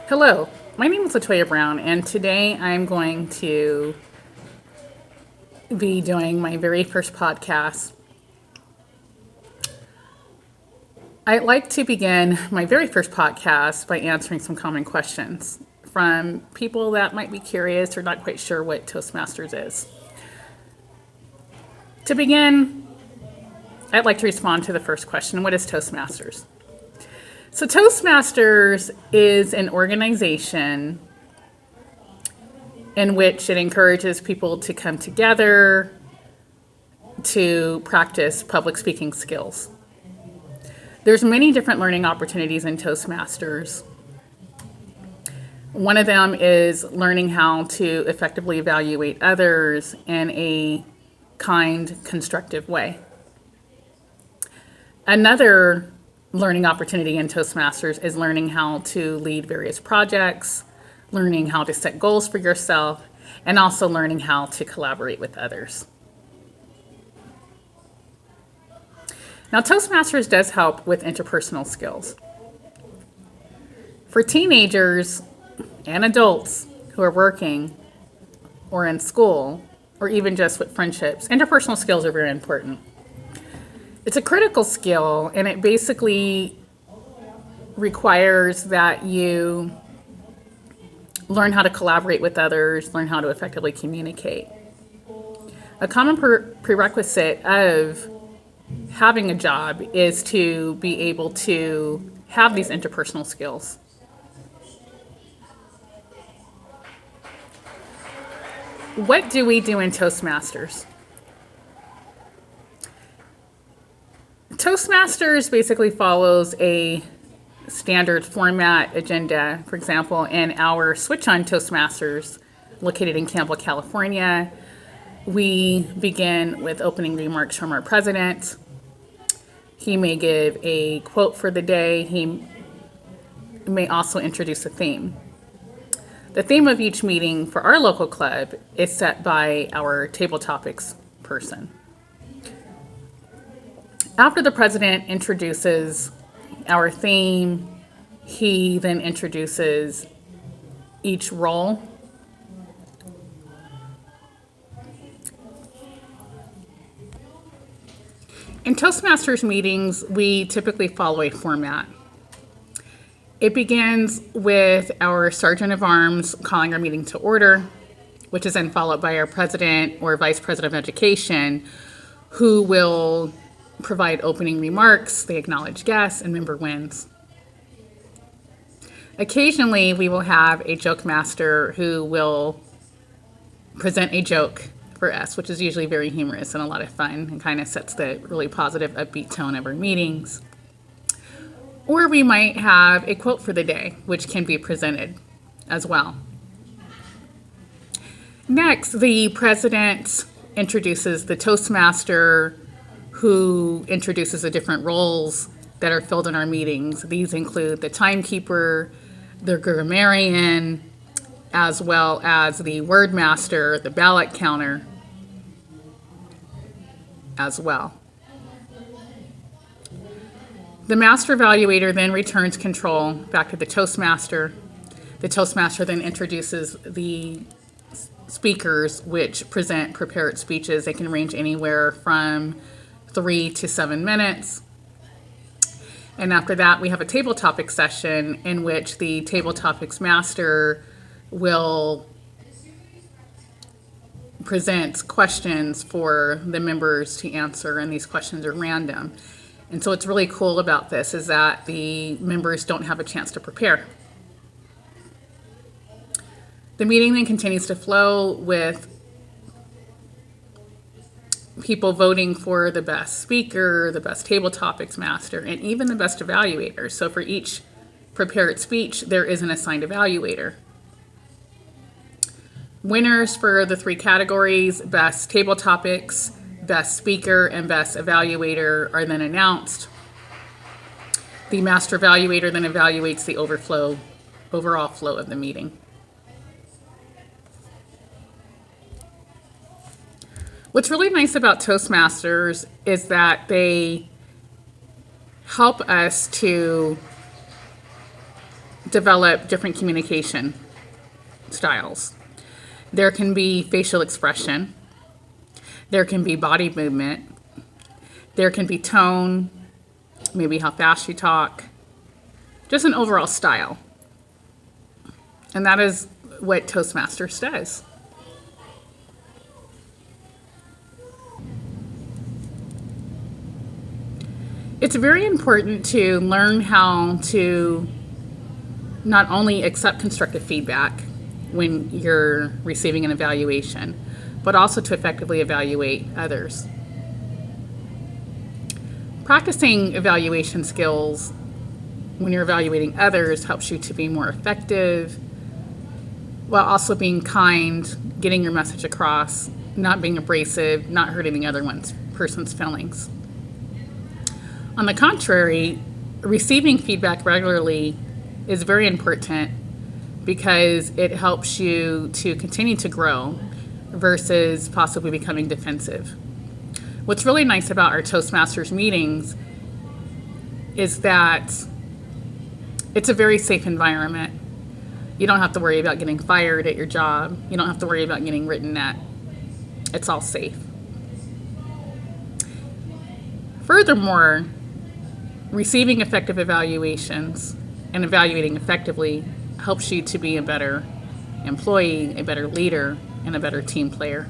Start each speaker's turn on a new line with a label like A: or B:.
A: Hello, my name is Latoya Brown, and today I'm going to be doing my very first podcast. I'd like to begin my very first podcast by answering some common questions from people that might be curious or not quite sure what Toastmasters is. To begin, I'd like to respond to the first question: what is Toastmasters? So, Toastmasters is an organization in which it encourages people to come together to practice public speaking skills. There's many different learning opportunities in Toastmasters. One of them is learning how to effectively evaluate others in a kind, constructive way. Another learning opportunity in Toastmasters is learning how to lead various projects, learning how to set goals for yourself, and also learning how to collaborate with others. Now, Toastmasters does help with interpersonal skills. For teenagers and adults who are working or in school, or even just with friendships, interpersonal skills are very important. It's a critical skill, and it basically requires that you learn how to collaborate with others, learn how to effectively communicate. A common prerequisite of having a job is to be able to have these interpersonal skills. What do we do in Toastmasters? Toastmasters basically follows a standard format agenda. For example, in our Switch On Toastmasters, located in Campbell, California, we begin with opening remarks from our president. He may give a quote for the day. He may also introduce a theme. The theme of each meeting for our local club is set by our table topics person. After the president introduces our theme, he then introduces each role. In Toastmasters meetings, we typically follow a format. It begins with our Sergeant of Arms calling our meeting to order, which is then followed by our President or Vice President of Education, who will provide opening remarks, they acknowledge guests, and member wins. Occasionally, we will have a joke master who will present a joke for us, which is usually very humorous and a lot of fun and kind of sets the really positive, upbeat tone of our meetings. Or we might have a quote for the day, which can be presented as well. Next, the president introduces the Toastmaster, who introduces the different roles that are filled in our meetings. These include the timekeeper, the grammarian, as well as the word master, the ballot counter, as well. The master evaluator then returns control back to the Toastmaster. The Toastmaster then introduces the speakers, which present prepared speeches. They can range anywhere from 3 to 7 minutes. And after that, we have a table topics session in which the table topics master will present questions for the members to answer, and these questions are random. And so what's really cool about this is that the members don't have a chance to prepare. The meeting then continues to flow with people voting for the best speaker, the best table topics master, and even the best evaluator. So for each prepared speech, there is an assigned evaluator. Winners for the 3 categories, best table topics, best speaker, and best evaluator, are then announced. The master evaluator then evaluates the overall flow of the meeting. What's really nice about Toastmasters is that they help us to develop different communication styles. There can be facial expression. There can be body movement. There can be tone, maybe how fast you talk, just an overall style. And that is what Toastmasters does. It's very important to learn how to not only accept constructive feedback when you're receiving an evaluation, but also to effectively evaluate others. Practicing evaluation skills when you're evaluating others helps you to be more effective, while also being kind, getting your message across, not being abrasive, not hurting the other person's feelings. On the contrary, receiving feedback regularly is very important because it helps you to continue to grow versus possibly becoming defensive. What's really nice about our Toastmasters meetings is that it's a very safe environment. You don't have to worry about getting fired at your job. You don't have to worry about getting written at. It's all safe. Furthermore, receiving effective evaluations and evaluating effectively helps you to be a better employee, a better leader, and a better team player.